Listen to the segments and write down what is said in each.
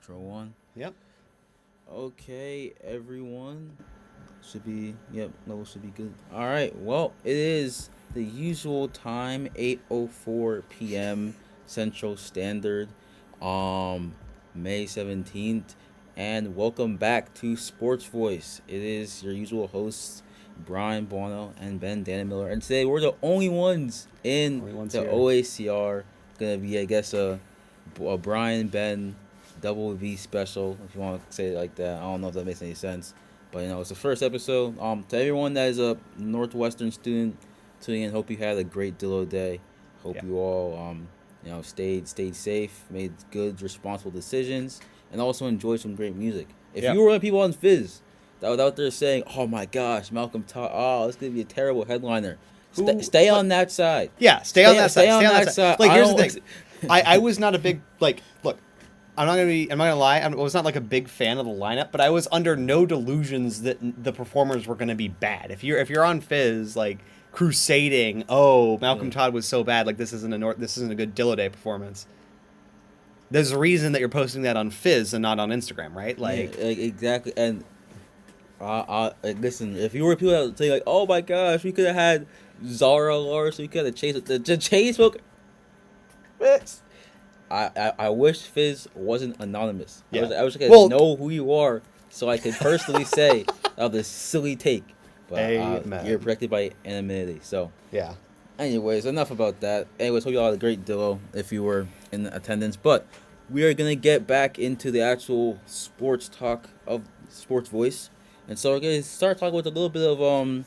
Intro one. Yep. Okay, everyone. Level should be good. All right, well, it is the usual time, 8:04 p.m. Central Standard, um, May 17th. And welcome back to Sports Voice. It is your usual hosts, Brian Bono and Ben Miller. And today we're the only ones in Only one's the here. OACR. Gonna be, I guess, a Brian Ben double V special, if you want to say it like that. I don't know if that makes any sense, but it's the first episode. To everyone that is a Northwestern student tuning in, hope you had a great Dillo day. Hope Yeah. you all stayed safe, made good responsible decisions, and also enjoyed some great music. If Yep. you were one of the people on Fizz that was out there saying, "Oh my gosh, Malcolm Todd, oh, this could be a terrible headliner," Who? stay Like, on that side. yeah. Stay on that side. Stay on that side. Like, I here's the don't. thing. I was not a big Look, I'm not gonna lie. I was not like a big fan of the lineup, but I was under no delusions that the performers were gonna be bad. If you're on Fizz like crusading, oh, Malcolm Yeah. Todd was so bad. Like this isn't a good Dillo Day performance. There's a reason that you're posting that on Fizz and not on Instagram, right? Like, Exactly. And listen, if you were people that would say like, "Oh my gosh, we could have had Zara Larson, we could have chased the chase book." I wish Fizz wasn't anonymous. Yeah. I wish I could Well, know who you are, so I could personally say of this silly take. But Amen. you're protected by anonymity. So, yeah. anyways, enough about that. Anyways, hope you all had a great Dillo if you were in attendance. But we are gonna get back into the actual sports talk of Sports Voice, and so we're gonna start talking with a little bit of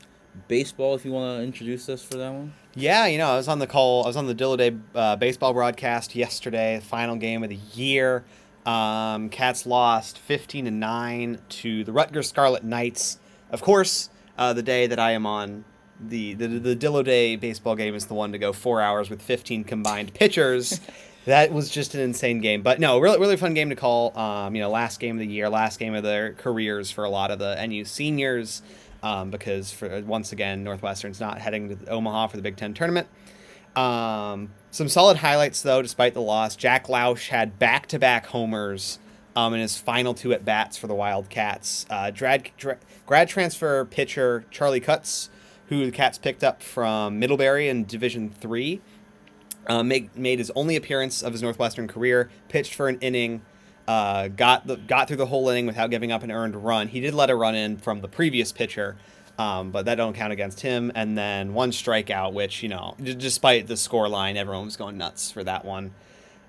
baseball. If you want to introduce us for that one. Yeah, I was on the call. I was on the Dillo Day baseball broadcast yesterday, final game of the year. Cats lost 15-9 to the Rutgers Scarlet Knights. Of course, the day that I am on, the Dillo Day baseball game is the one to go 4 hours with 15 combined pitchers. That was just an insane game. But no, really fun game to call. Last game of the year, last game of their careers for a lot of the NU seniors. Because once again, Northwestern's not heading to Omaha for the Big Ten tournament. Some solid highlights, though, despite the loss. Jack Lausch had back-to-back homers in his final two at-bats for the Wildcats. Grad transfer pitcher Charlie Cutts, who the Cats picked up from Middlebury in Division III, made his only appearance of his Northwestern career, pitched for an inning, got through the whole inning without giving up an earned run. He did let a run in from the previous pitcher, but that don't count against him. And then one strikeout, which despite the score line, everyone was going nuts for that one.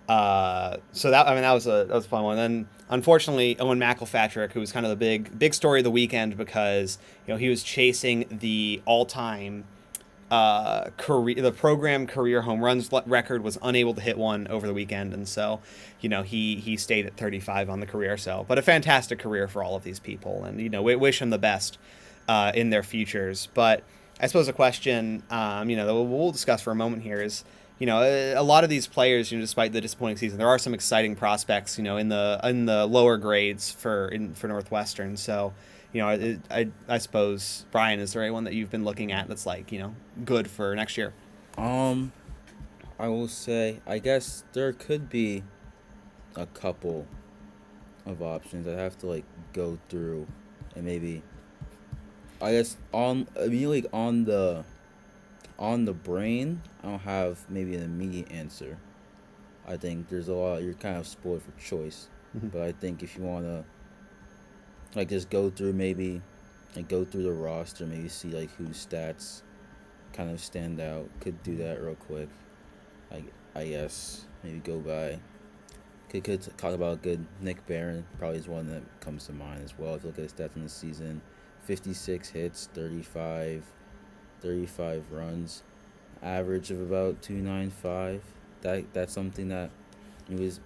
That was a fun one. And then unfortunately, Owen McElpatrick, who was kind of the big story of the weekend because he was chasing the all-time the program career home runs record, was unable to hit one over the weekend, and so he stayed at 35 on the career. So, but a fantastic career for all of these people, and we wish him the best in their futures. But I suppose a question that we'll discuss for a moment here is a lot of these players, despite the disappointing season, there are some exciting prospects in the lower grades for Northwestern. So I suppose, Brian, is there anyone that you've been looking at that's good for next year? I will say, I guess there could be a couple of options. I have to go through and maybe, I guess immediately on the brain, I don't have maybe an immediate answer. I think there's a lot. You're kind of spoiled for choice, but I think if you wanna just go through the roster, maybe see whose stats kind of stand out, could do that real quick. I guess maybe go by could talk about good Nick Barron, probably is one that comes to mind as well. If you look at his stats in the season, 56 hits, 35 runs, average of about 295. That's something that you was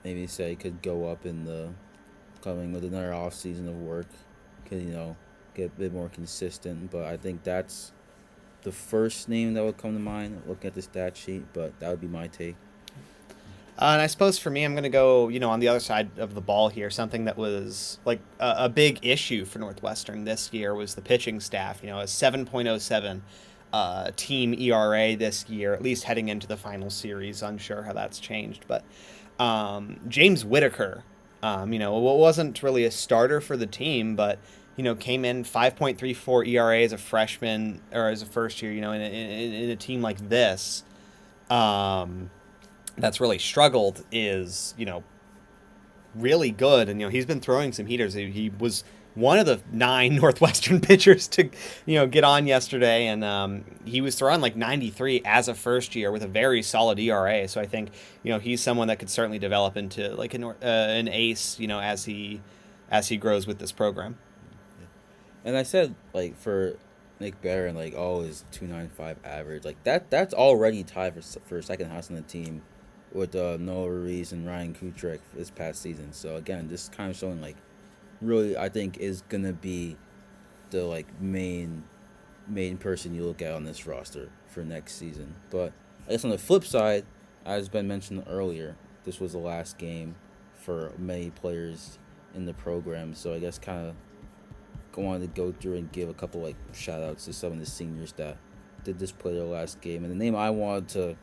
maybe say could go up in the coming with another off season of work. Could get a bit more consistent, but I think that's the first name that would come to mind looking at the stat sheet. But that would be my take. And I suppose for me, I'm going to go, on the other side of the ball here. Something that was a big issue for Northwestern this year was the pitching staff. A 7.07 team ERA this year, at least heading into the final series. Unsure how that's changed, but James Whitaker Wasn't really a starter for the team, but came in 5.34 ERA as a freshman or as a first year. In a team like this, that's really struggled is really good, and he's been throwing some heaters. He was one of the 9 Northwestern pitchers to get on yesterday, and he was throwing like 93 as a first year with a very solid ERA. So I think he's someone that could certainly develop into like an ace as he grows with this program. And I said like for Nick Barron, like his 2.95 average, like that's already tied for second highest on the team with Noah Ruiz and Ryan Kutrek this past season. So again, just kind of showing like really I think is gonna be the like main person you look at on this roster for next season. But I guess on the flip side, as Ben mentioned earlier, this was the last game for many players in the program. So I guess kind of wanted to go through and give a couple like shout outs to some of the seniors that did this play their last game. And the name I wanted to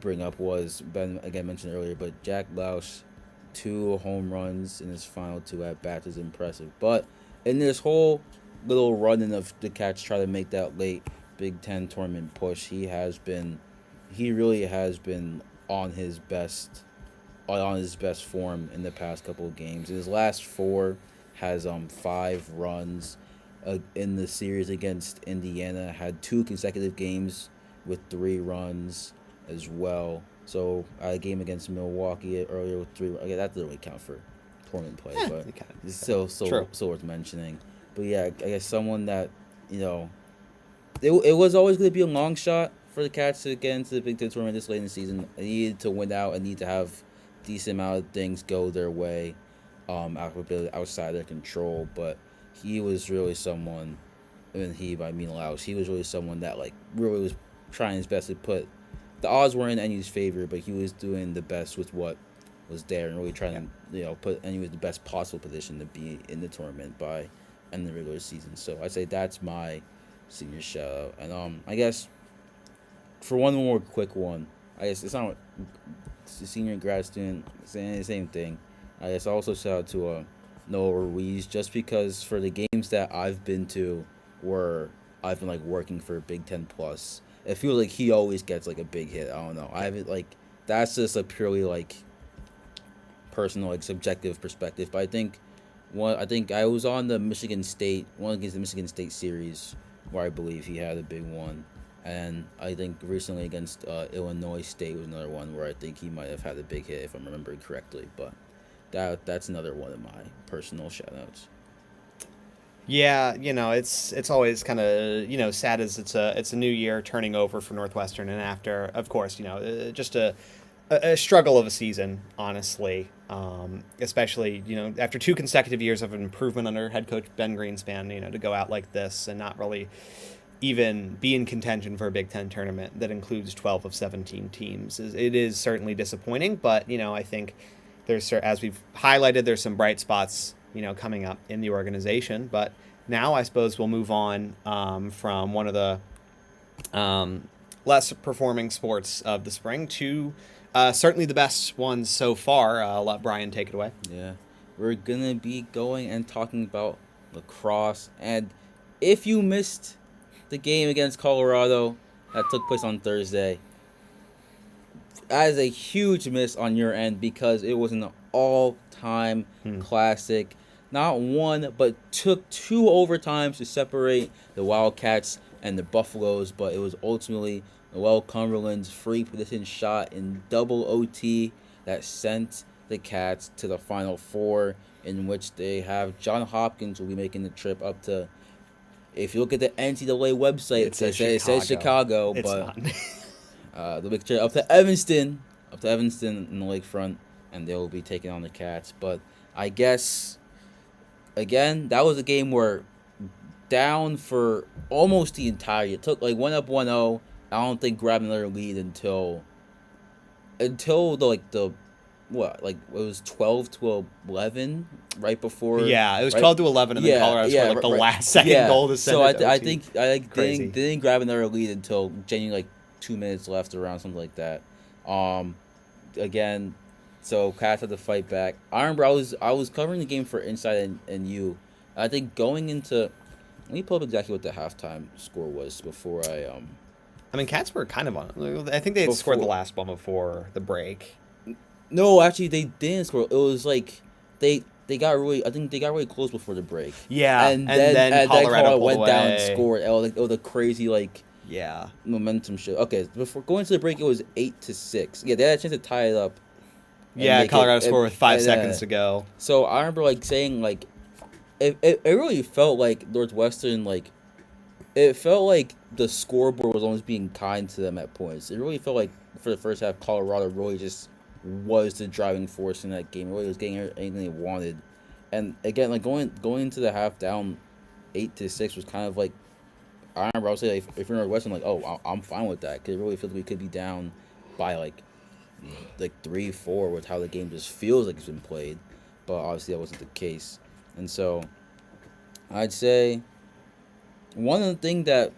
bring up was Ben again mentioned earlier, but Jack Lausch, 2 home runs in his final 2 at bats is impressive. But in this whole little running of the Cats try to make that late Big Ten tournament push, he really has been on his best form in the past couple of games. In his last 4 has 5 runs in the series against Indiana. Had 2 consecutive games with 3 runs as well. So a game against Milwaukee earlier with 3. Okay, that doesn't really count for tournament play, but it's still worth mentioning. But yeah, I guess someone that it was always going to be a long shot for the Cats to get into the Big Ten tournament this late in the season. They needed to win out and need to have decent amount of things go their way. Outside their control, but he was really someone, and I mean Laos, he was really someone that like really was trying his best to put the odds were in NU's favor, but he was doing the best with what was there and really trying to put NU in the best possible position to be in the tournament by end of the regular season. So I'd say that's my senior shout out. And I guess for one more quick one, I guess it's not the senior and grad student saying the same thing. I guess also shout out to Noah Ruiz, just because for the games that I've been to where I've been like working for Big Ten Plus, it feels like he always gets like a big hit. I don't know. I haven't like that's just a purely like personal like subjective perspective. But I think I was on the Michigan State one against the Michigan State series where I believe he had a big one. And I think recently against Illinois State was another one where I think he might have had a big hit if I'm remembering correctly. But that's another one of my personal shout-outs. Yeah, it's always kind of sad as it's a new year turning over for Northwestern, and after, of course, just a struggle of a season, honestly. Especially after 2 consecutive years of an improvement under head coach Ben Greenspan, to go out like this and not really even be in contention for a Big Ten tournament that includes 12 of 17 teams. It is certainly disappointing, but I think there's, as we've highlighted, there's some bright spots, coming up in the organization. But now I suppose we'll move on from one of the less performing sports of the spring to certainly the best ones so far. I'll let Brian take it away. Yeah, we're going to be going and talking about lacrosse. And if you missed the game against Colorado that took place on Thursday, that is a huge miss on your end because it was an all-time classic. Not one, but took 2 overtimes to separate the Wildcats and the Buffaloes, but it was ultimately Noel Cumberland's free position shot in double OT that sent the Cats to the Final Four, in which they have John Hopkins will be making the trip up to, if you look at the NCAA website, it says Chicago, it's but not. they'll make the trip up to Evanston in the lakefront, and they'll be taking on the Cats. But I guess, again, that was a game where down for almost the entirety. It took like 1-0. I don't think grabbed another lead until it was 12-11 right before. Yeah, it was 12-11, and then Colorado scored the last second goal to send it. So I think they didn't grab another lead until genuinely 2 minutes left, around something like that. Again, So Cats had to fight back. I remember I was covering the game for Inside and You. I think going into, let me pull up exactly what the halftime score was before I mean, Cats were kind of on. I think they had scored the before. last one before the break. No, actually they didn't score. It was like they got really, I think they got really close before the break, Yeah, and and then then Colorado Colorado pulled went down and away. scored. It was a crazy like Yeah. momentum shift. Okay, before going to the break, it was 8-6. Yeah, they had a chance to tie it up and Yeah, make it. Colorado scored with five And seconds to go. so I remember like saying like it really felt like Northwestern like it felt like the scoreboard was almost being kind to them at points. It really felt like for the first half, Colorado really just was the driving force in that game. It really was getting anything they wanted, and again, like going into the half down 8-6 was kind of like I remember I was saying like, if you're Northwestern, like I'm fine with that because it really feels like we could be down by like 3-4 with how the game just feels like it's been played, but obviously that wasn't the case, and so I'd say one of the things that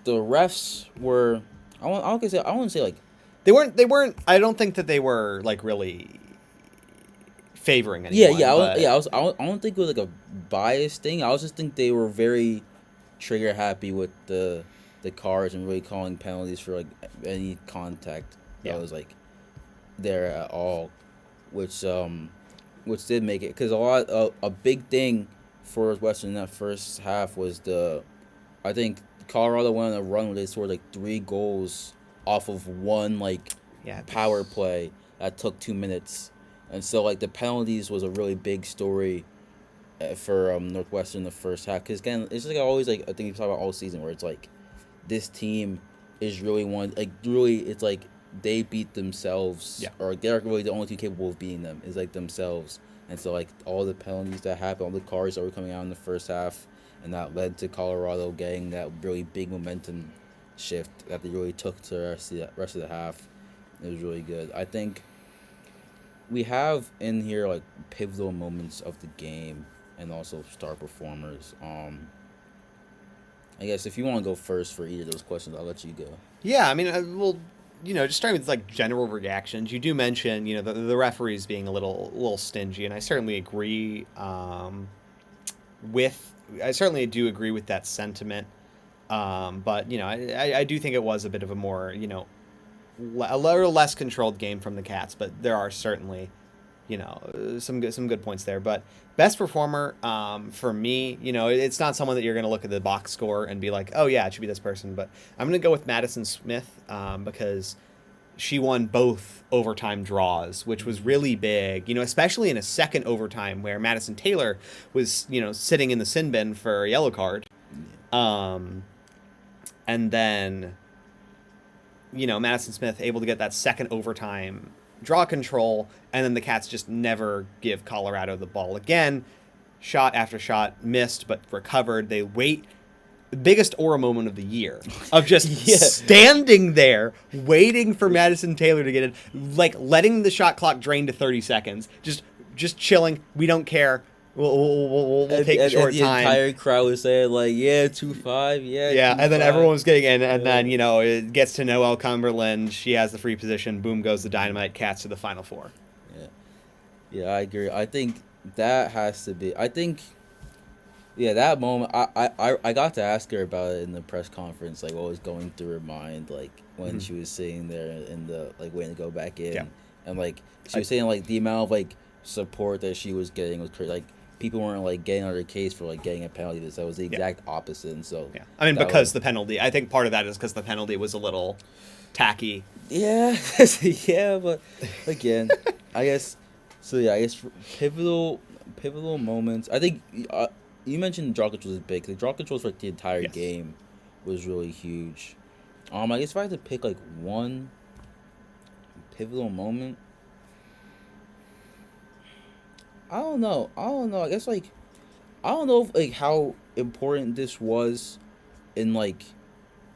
the refs were I want to say like They weren't. I don't think that they were like really favoring anyone, but I don't think it was like a biased thing. I was just think they were very trigger happy with the cars and really calling penalties for like any contact that yeah, was like there at all, which which did make it because a big thing for Western in that first half was I think Colorado went on a run where they scored like 3 goals off of one like yeah, power play that took 2 minutes, and so like the penalties was a really big story for Northwestern in the first half. Because again, it's just like always like I think you talk about all season where it's like this team is really one like really it's like they beat themselves yeah, or they're really the only team capable of beating them is like themselves. And so like all the penalties that happened, all the cards that were coming out in the first half, and that led to Colorado getting that really big momentum shift that they really took to the rest of the half. It was really good. I think we have in here like pivotal moments of the game and also star performers. I guess if you want to go first for either of those questions, I'll let you go. yeah. I mean, well, just starting with like general reactions. You do mention, the referees being a little stingy, and I certainly agree. With I certainly do agree with that sentiment. But I do think it was a bit of a more a little less controlled game from the Cats, but there are certainly some good points there. But best performer for me, it's not someone that you're going to look at the box score and be like, oh yeah, it should be this person. But I'm going to go with Madison Smith because she won both overtime draws, which was really big, especially in a second overtime where Madison Taylor was, sitting in the sin bin for a yellow card. Um, and then, Madison Smith able to get that second overtime draw control, and then the Cats just never give Colorado the ball again. Shot after shot, missed, but recovered. They wait. The biggest aura moment of the year of just Yeah. standing there waiting for Madison Taylor to get in, like letting the shot clock drain to 30 seconds, just chilling. We don't care. We'll take short the time. entire crowd was saying like, yeah, 2-5, yeah, Yeah, and then 2-5. everyone was getting in, and Yeah. then it gets to Noelle Cumberland. She has the free position. Boom goes the dynamite. Cats to the Final Four. Yeah, yeah, I agree. I think that has to be. I think, yeah, that moment. I got to ask her about it in the press conference, like what was going through her mind, like when she was sitting there in the like waiting to go back in, Yeah. and like she was saying like the amount of like support that she was getting was crazy. Like people weren't like getting on her case for like getting a penalty. That was the exact opposite. And so Yeah, I mean that because was, the penalty. I think part of that is because the penalty was a little tacky. yeah, yeah, but again, I guess so. Yeah, I guess pivotal moments. I think you mentioned draw controls is big. The draw controls for like, the entire Yes. game was really huge. I guess if I had to pick like one pivotal moment, I don't know. I guess like I don't know if, like how important this was in like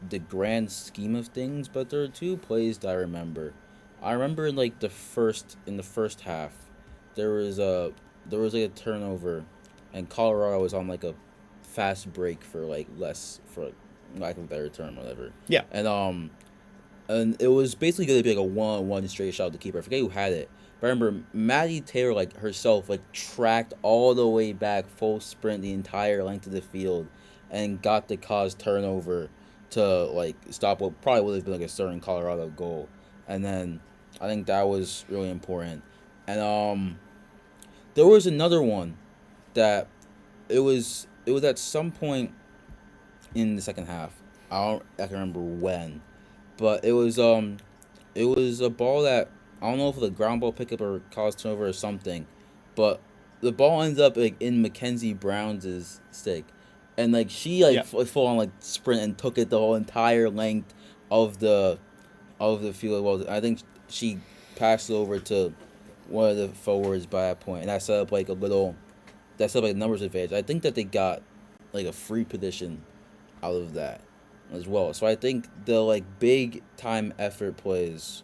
the grand scheme of things, but there are two plays that I remember. I remember in like in the first half, there was like a turnover, and Colorado was on like a fast break for like less for like, lack of a better term, whatever. Yeah. And and it was basically going to be like a one-on-one straight shot to keeper. I forget who had it, but I remember Maddie Taylor like herself like tracked all the way back, full sprint the entire length of the field, and got the cause turnover to like stop what probably would have been like a certain Colorado goal, and then I think that was really important, and there was another one that it was at some point in the second half. I can remember when, but it was a ball that I don't know if it was a ground ball pickup or caused turnover or something, but the ball ends up like in Mackenzie Brown's stick, and like she like Yeah. full on like sprint and took it the whole entire length of the field. Well, I think she passed it over to one of the forwards by that point, and that set up like a little that set up like a numbers advantage. I think that they got like a free position out of that as well. So I think the like big time effort plays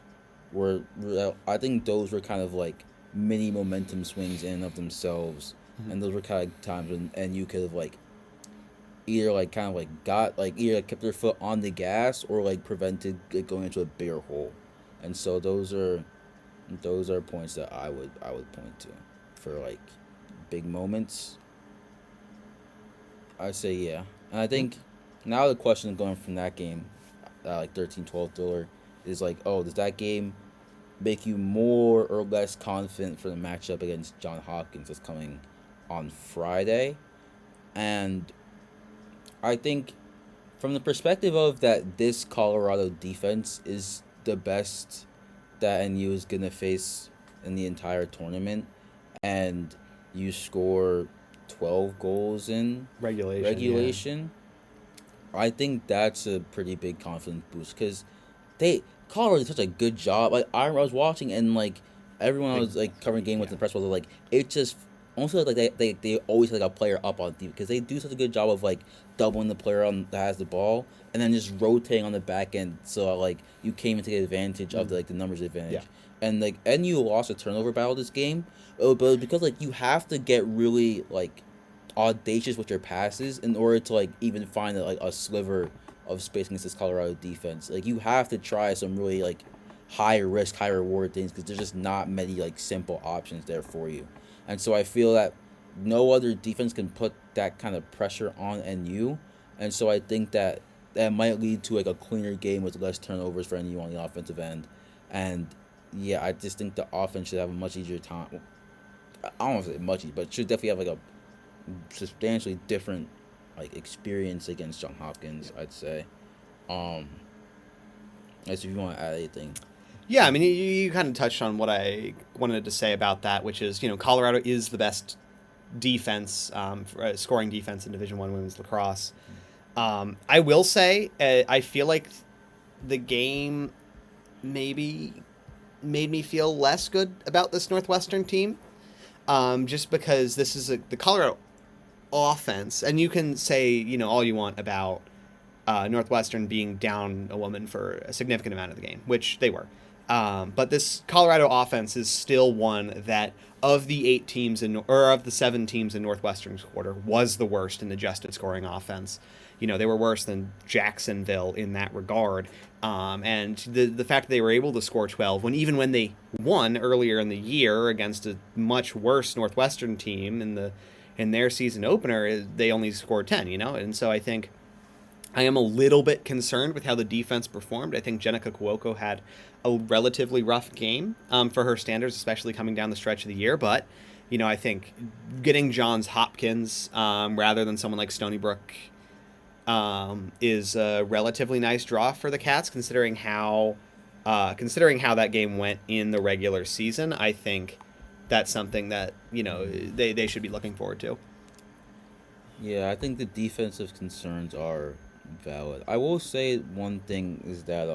I think those were kind of like mini momentum swings in and of themselves, Mhm. and those were kind of times when and you could have like either like kind of like got like either like, kept their foot on the gas or like prevented it going into a bigger hole, and so those are points that I would point to for like big moments. I'd say yeah. And I Yeah. think now the question going from that game, like 13-12 thriller, is like, oh, does that game make you more or less confident for the matchup against John Hopkins that's coming on Friday? And I think from the perspective of that this Colorado defense is the best that NU is going to face in the entire tournament, and you score 12 goals in Regulation, yeah. regulation, I think that's a pretty big confidence boost because they Colorado did such a good job. Like I was watching and like everyone I Like, was like covering game with yeah. in the press was like it just almost like they always had like a player up on deep because they do such a good job of like doubling the player on that has the ball and then just rotating on the back end so like you came into the advantage of Mm. the numbers advantage. Yeah. And like NU lost a turnover battle this game, but it was because like you have to get really like audacious with your passes in order to like even find like a sliver of space against this Colorado defense. Like you have to try some really like high risk, high reward things because there's just not many like simple options there for you. And so I feel that no other defense can put that kind of pressure on NU. And so I think that that might lead to like a cleaner game with less turnovers for NU on the offensive end. And yeah, I just think the offense should have a much easier time. I don't want to say much easier, but should definitely have like a substantially different like experience against John Hopkins, I'd say. Um, as if you want to add anything. Yeah, I mean, you kind of touched on what I wanted to say about that, which is, Colorado is the best defense, scoring defense in Division One women's lacrosse. I will say, I feel like the game maybe made me feel less good about this Northwestern team, just because this is the Colorado offense, and you can say all you want about Northwestern being down a woman for a significant amount of the game, which they were. But this Colorado offense is still one that, of the 8 teams or of the 7 teams in Northwestern's quarter, was the worst in adjusted scoring offense. They were worse than Jacksonville in that regard. And the fact that they were able to score 12 even when they won earlier in the year against a much worse Northwestern team in their season opener, they only scored 10. And so I think I am a little bit concerned with how the defense performed. I think Jenica Cuoco had a relatively rough game for her standards, especially coming down the stretch of the year. But, I think getting Johns Hopkins rather than someone like Stony Brook is a relatively nice draw for the Cats, considering how that game went in the regular season. I think that's something that they should be looking forward to. Yeah, I think the defensive concerns are valid. I will say one thing is that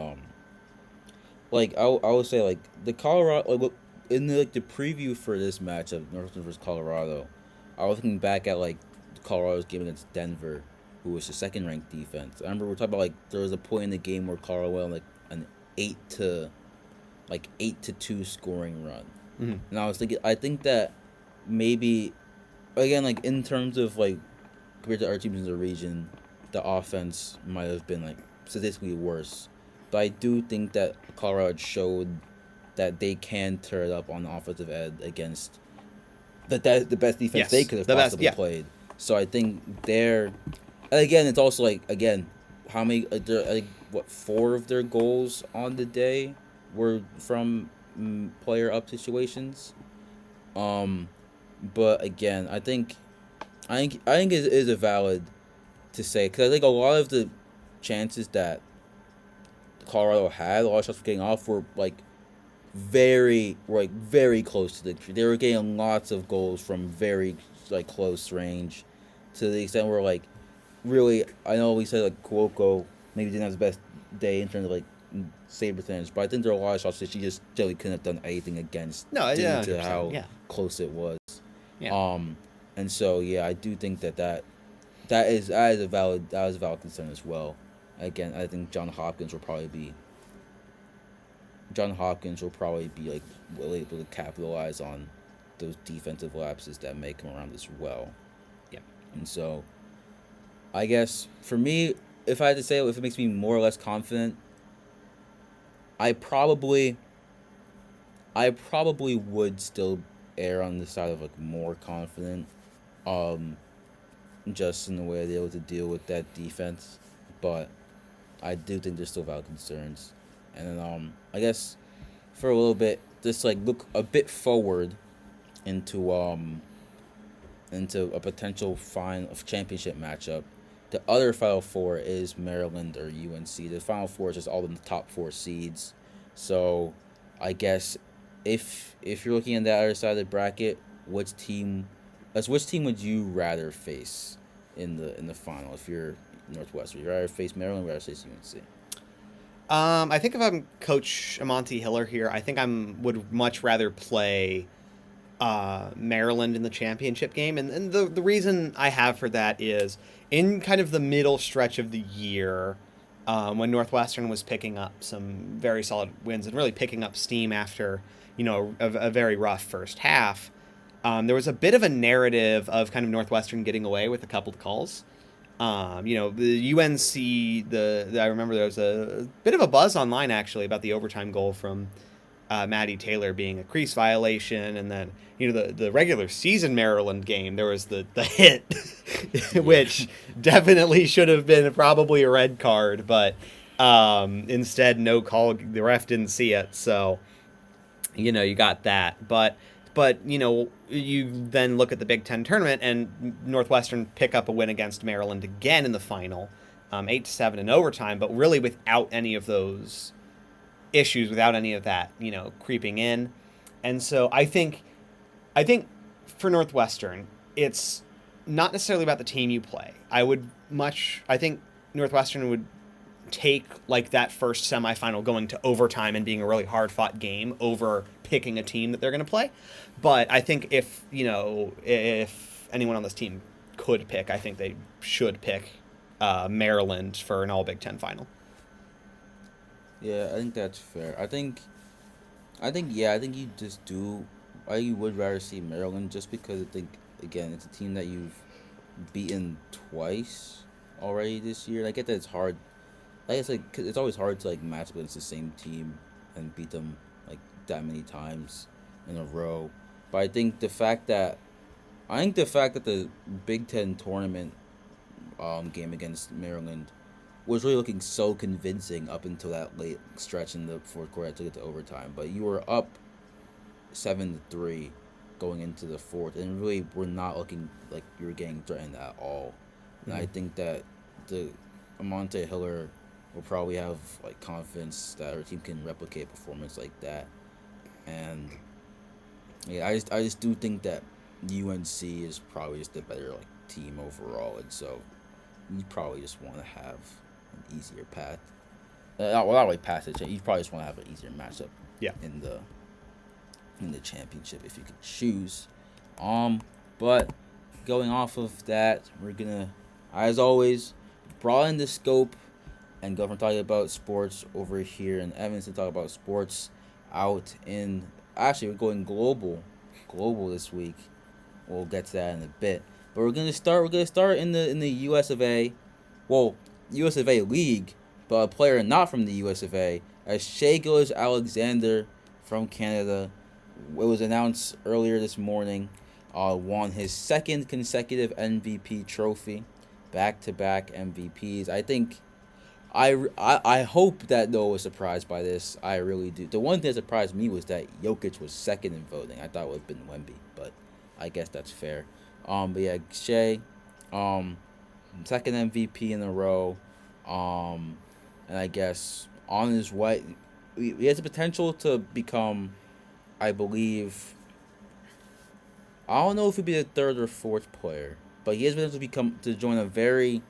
like I will say like the Colorado like in the preview for this matchup Northwestern versus Colorado, I was thinking back at like Colorado's game against Denver, who was the second ranked defense. I remember we are talking about like there was a point in the game where Colorado went on, like an 8-2 scoring run, Mm-hmm. and I think that maybe again like in terms of like compared to our teams in the region, the offense might have been like statistically worse. but I do think that Colorado showed that they can tear it up on the offensive end against the best defense they Yes, could have the best. possibly Yeah. played. So I think they're, and again, it's also like, again, how many like what, 4 of their goals on the day were from player up situations. Um, but again, I think it is a valid to say, because I think a lot of the chances that Colorado had, a lot of shots were getting off, were like very close to the tree. They were getting lots of goals from very like close range, to the extent where like really, I know we said like Cuoco maybe didn't have the best day in terms of like save percentage, but I think there are a lot of shots that she just generally couldn't have done anything against No, due yeah, to 100%. how Yeah. close it was. Yeah. Um, and so yeah, I do think that is a valid concern as well. Again, I think John Hopkins will probably be like well able to capitalize on those defensive lapses that may come around as well. Yeah. And so I guess for me, if I had to say if it makes me more or less confident, I probably I probably would still err on the side of like more confident, um, just in the way they're able to deal with that defense. But I do think there's still valid concerns. And then I guess for a little bit, just like look a bit forward into a potential final championship matchup. The other Final Four is Maryland or UNC. The Final Four is just all the top 4 seeds. So, I guess if you're looking at the other side of the bracket, which team would you rather face in the final? If you're Northwestern, would you rather face Maryland or rather face UNC? I think if I'm Coach Amonte Hiller here, I think would much rather play Maryland in the championship game, and the reason I have for that is in kind of the middle stretch of the year, when Northwestern was picking up some very solid wins and really picking up steam after a very rough first half. There was a bit of a narrative of kind of Northwestern getting away with a couple of calls. The UNC, I remember there was a bit of a buzz online actually about the overtime goal from Maddie Taylor being a crease violation, and then the regular season Maryland game there was the hit, which definitely should have been probably a red card, but instead no call. The ref didn't see it, so you got that, but you then look at the Big Ten tournament and Northwestern pick up a win against Maryland again in the final, 8-7 in overtime, but really without any of those issues, without any of that creeping in. And so I think for Northwestern, it's not necessarily about the team you play. I think Northwestern would take like that first semifinal going to overtime and being a really hard fought game over picking a team that they're going to play. But I think if anyone on this team could pick, I think they should pick Maryland for an All Big Ten final. Yeah, I think that's fair. I think you just do. I would rather see Maryland just because I think again it's a team that you've beaten twice already this year. I get that it's hard. Like it's like 'cause it's always hard to like match up against the same team and beat them like that many times in a row. But I think the fact that the Big Ten tournament game against Maryland was really looking so convincing up until that late stretch in the fourth quarter to get to overtime. But you were up 7-3 going into the fourth, and really were not looking like you were getting threatened at all. And I think that the Amonte Hiller will probably have like confidence that our team can replicate a performance like that. And yeah, I just do think that UNC is probably just the better like team overall, and so you probably just want to have an easier path. Not really path it. You probably just want to have an easier matchup. Yeah. In the championship if you could choose. But going off of that, we're gonna, as always, broaden the scope and go from talking about sports over here in Evanston, talk about sports out in. Actually, we're going global this week. We'll get to that in a bit. But we're gonna start in the US of A. Well, US of A League, but a player not from the US of A, as Shai Alexander from Canada. It was announced earlier this morning, won his second consecutive MVP trophy, back-to-back MVPs. I think, I hope that Noah was surprised by this. I really do. The one thing that surprised me was that Jokic was second in voting. I thought it would have been Wemby, but I guess that's fair. But yeah, Shai, second MVP in a row, and I guess on his way, he has the potential to become, I believe, I don't know if he'd be the third or fourth player, but he has been able to join a very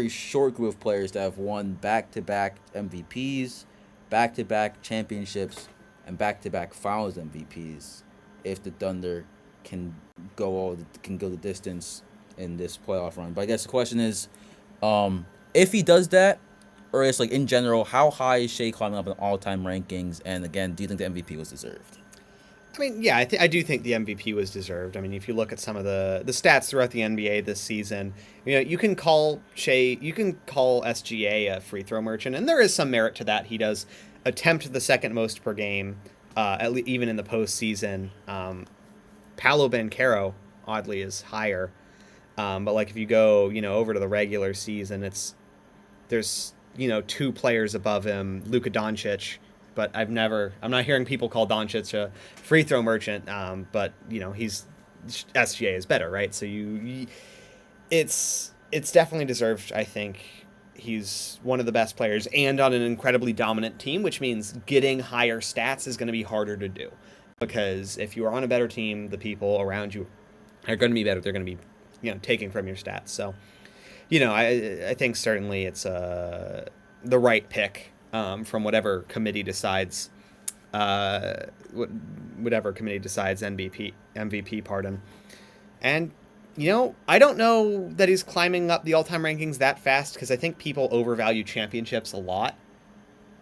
short group of players that have won back-to-back MVPs, back-to-back championships, and back-to-back Finals MVPs. If the Thunder can go the distance in this playoff run, but I guess the question is, if he does that, or it's like in general, how high is Shai climbing up in all-time rankings? And again, do you think the MVP was deserved? I mean, yeah, I do think the MVP was deserved. I mean, if you look at some of the stats throughout the NBA this season, you can call SGA a free throw merchant, and there is some merit to that. He does attempt the second most per game, even in the postseason. Paolo Banchero, oddly, is higher. But like if you go, over to the regular season, there's two players above him, Luka Doncic. But I'm not hearing people call Doncic a free throw merchant. But he's SGA is better, right? So it's definitely deserved. I think he's one of the best players and on an incredibly dominant team, which means getting higher stats is going to be harder to do, because if you are on a better team, the people around you are going to be better. They're going to be taking from your stats. So I think certainly it's the right pick. From whatever committee decides, whatever committee decides MVP, pardon. And I don't know that he's climbing up the all-time rankings that fast, because I think people overvalue championships a lot.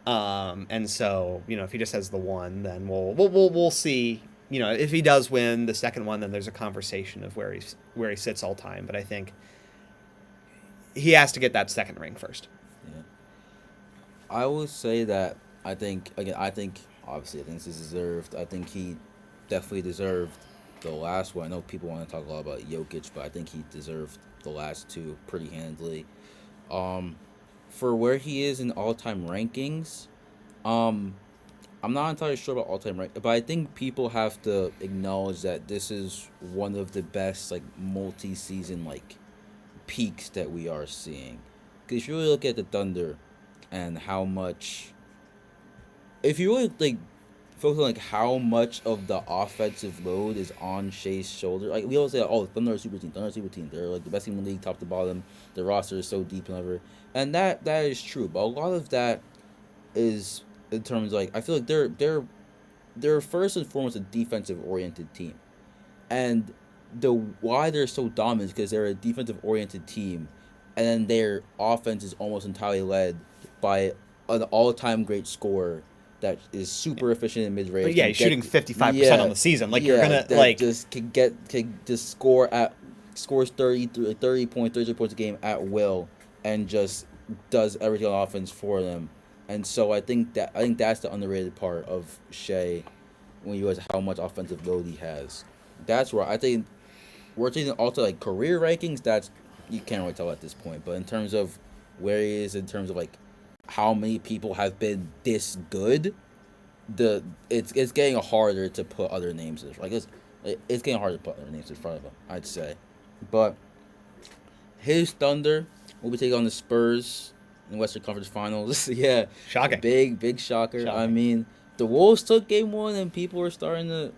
And so if he just has the one, then we'll see. If he does win the second one, then there's a conversation of where he sits all time. But I think he has to get that second ring first. Yeah. I will say that I think obviously this is deserved. I think he definitely deserved the last one. I know people want to talk a lot about Jokic, but I think he deserved the last two pretty handily. For where he is in all-time rankings, I'm not entirely sure about all-time rank, but I think people have to acknowledge that this is one of the best multi-season peaks that we are seeing. Because if you really look at the Thunder and how much, if you really focus on how much of the offensive load is on Shai's shoulder, we always say, oh, Thunder are a super team, they're the best team in the league, top to bottom, the roster is so deep and whatever, and that is true, but a lot of that is in terms I feel like they're first and foremost a defensive oriented team, and why they're so dominant is because they're a defensive oriented team, and then their offense is almost entirely led by an all-time great scorer that is super efficient in mid-range. But yeah, he's shooting 55% on the season. You're gonna just can just scores 30 points, 33 points a game at will, and just does everything on offense for them. And so I think that's the underrated part of Shai when you realize how much offensive load he has. That's where I think we're taking also career rankings. That's you can't really tell at this point. But in terms of where he is, in terms of how many people have been this good, it's getting harder to put other names in. It's getting harder to put other names in front of him, I'd say. But his Thunder will be taking on the Spurs in the Western Conference Finals. Yeah, shocking, big shocker. I mean, the Wolves took Game 1, and people were starting to,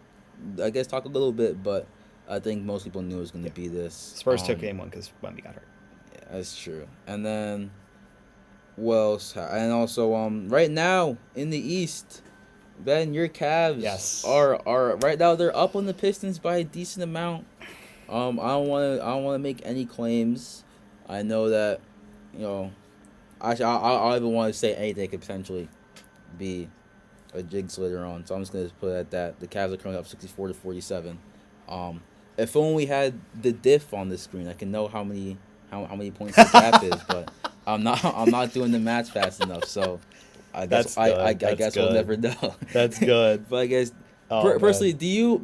I guess, talk a little bit, but I think most people knew it was going to be this. Spurs took Game 1 because Wemby got hurt. Yeah, that's true. And then, what else? And also, right now in the East, Ben, your Cavs are right now they're up on the Pistons by a decent amount. I don't want to make any claims. I know that, actually, I don't even want to say anything that could potentially be a jinx later on. So I'm just gonna put it at that. The Cavs are currently up 64-47. If only we had the diff on the screen, I can know how many points the gap is. But I'm not doing the math fast enough, so I guess That's good. I That's guess good. we'll never know. That's good. But I guess Oh, personally, man.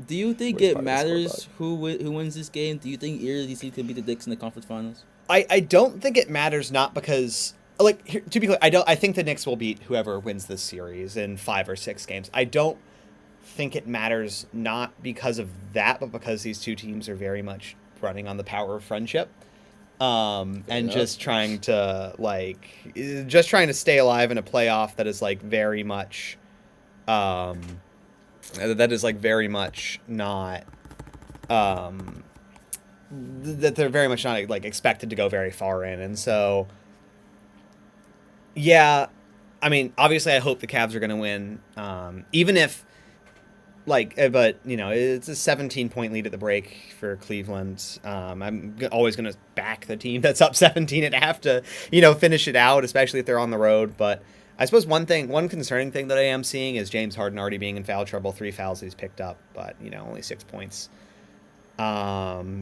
do you think Where's it part of the score matters who wins this game? Do you think either of these teams could beat the Knicks in the conference finals? I don't think it matters, not because like here, to be clear, I think the Knicks will beat whoever wins this series in 5 or 6 games. I don't think it matters, not because of that, but because these two teams are very much running on the power of friendship. And enough. just trying to stay alive in a playoff that is like very much um that is like very much not that they're very much not like expected to go very far in. And so yeah, I mean, obviously I hope the Cavs are going to win, even if but it's a 17-point lead at the break for Cleveland. I'm always going to back the team that's up 17 and have to, finish it out, especially if they're on the road. But I suppose one concerning thing that I am seeing is James Harden already being in foul trouble. 3 fouls he's picked up, but only 6 points. But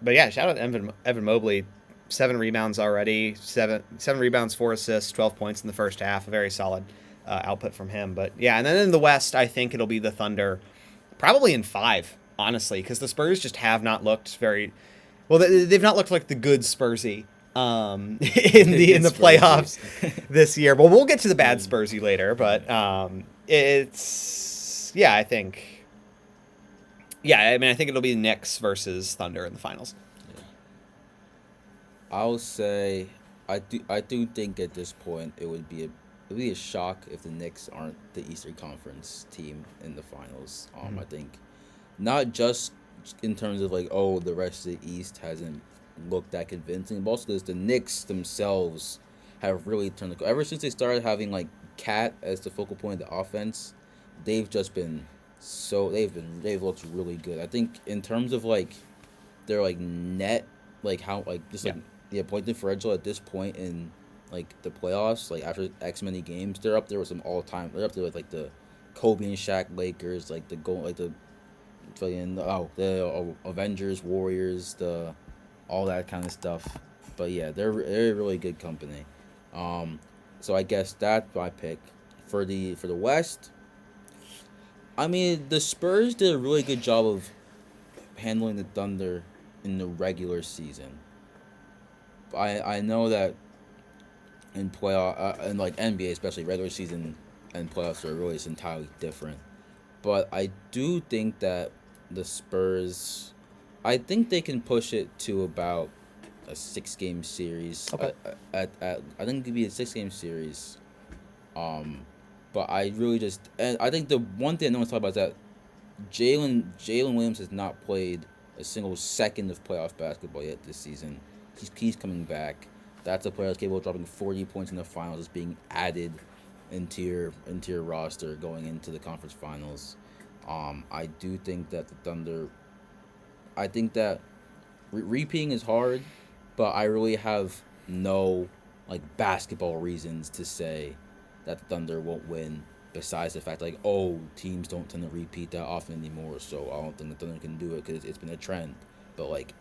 yeah, shout out to Evan Mobley. 7 rebounds already, 7 rebounds, 4 assists, 12 points in the first half. A very solid output from him. But yeah, and then in the West, I think it'll be the Thunder. Probably in 5, honestly, because the Spurs just have not looked very well. They've not looked like the good Spursy in the playoffs this year. Well, we'll get to the bad Spursy later, but it's I think I think it'll be Knicks versus Thunder in the finals. I'll say I do think at this point it would be a shock if the Knicks aren't the Eastern Conference team in the finals. I think not just in terms of like, oh, the rest of the East hasn't looked that convincing, but also because the Knicks themselves have really turned ever since they started having like Cat as the focal point of the offense. They've just been they've looked really good. I think in terms of like their like net, like how like just like the point differential at this point in like the playoffs, like after X many games, they're up there with some all time. They're up there with like the Kobe and Shaq Lakers, like the Avengers, Warriors, all that kind of stuff. But yeah, they're really good company. So I guess that's my pick for the West. I mean, the Spurs did a really good job of handling the Thunder in the regular season. I know that in playoff and like NBA, especially regular season and playoffs are really entirely different. But I do think that the Spurs, I think they can push it to about a 6-game series. Okay. I think it could be a 6-game series. But I really and I think the one thing I want to talk about is that Jalen Williams has not played a single second of playoff basketball yet this season. He's coming back. That's a player that's capable of dropping 40 points in the finals, is being added into your roster going into the conference finals. I do think that the Thunder. I think that repeating is hard, but I really have no like basketball reasons to say that the Thunder won't win. Besides the fact like, oh, teams don't tend to repeat that often anymore, so I don't think the Thunder can do it because it's been a trend. But like,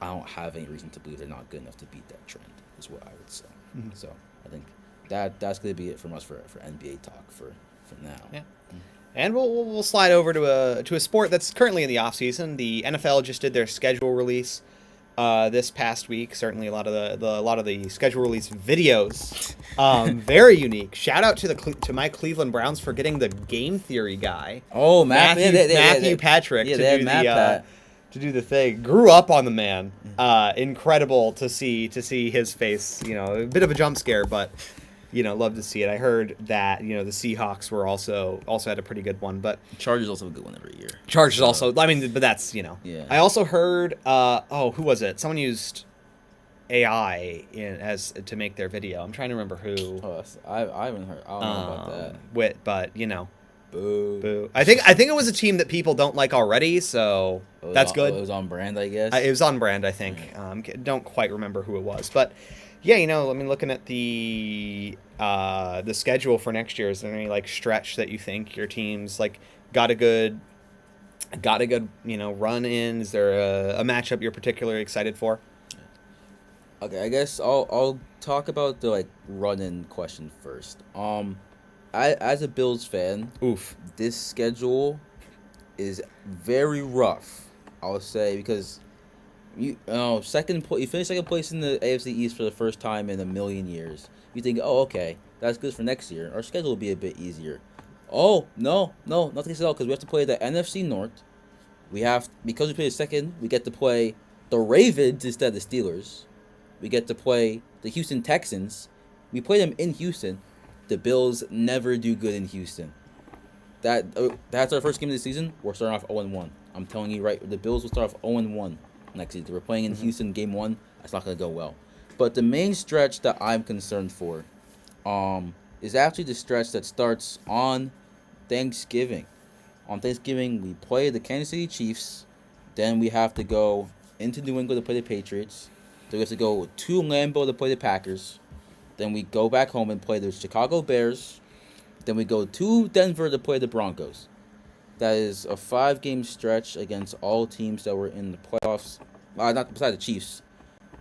I don't have any reason to believe they're not good enough to beat that trend, is what I would say. Mm-hmm. So I think that's going to be it from us for NBA talk for now. Yeah. Mm-hmm. And we'll slide over to a sport that's currently in the off season. The NFL just did their schedule release this past week. Certainly a lot of the schedule release videos, very unique. Shout out to my Cleveland Browns for getting the game theory guy. Oh, Matthew Patrick to do the thing. Grew up on the man. Incredible to see his face. A bit of a jump scare, but love to see it. I heard that the Seahawks were also had a pretty good one, but Chargers also have a good one every year. Chargers also. I mean, but that's Yeah. I also heard. Who was it? Someone used AI to make their video. I'm trying to remember who. Oh, I haven't heard. I don't know about that. But Boo. I think it was a team that people don't like already, so that's good. It was on brand, I guess. It was on brand, I think. Don't quite remember who it was, but yeah, looking at the schedule for next year, is there any like stretch that you think your team's like got a good run in? Is there a matchup you're particularly excited for? Okay, I guess I'll talk about the like run-in question first. I as a Bills fan, Oof. this schedule is very rough. I'll say because you finish second place in the AFC East for the first time in a million years. You think, oh, okay, that's good for next year. Our schedule will be a bit easier. Oh no, not the case at all because we have to play the NFC North. Because we play the second, we get to play the Ravens instead of the Steelers. We get to play the Houston Texans. We play them in Houston. The Bills never do good in Houston. That's our first game of the season. We're starting off 0-1. I'm telling you right, the Bills will start off 0-1 next season. We're playing in Houston game 1. That's not going to go well. But the main stretch that I'm concerned for is actually the stretch that starts on Thanksgiving. On Thanksgiving, we play the Kansas City Chiefs. Then we have to go into New England to play the Patriots. Then we have to go to Lambeau to play the Packers. Then we go back home and play the Chicago Bears. Then we go to Denver to play the Broncos. That is a 5-game stretch against all teams that were in the playoffs. Not besides the Chiefs.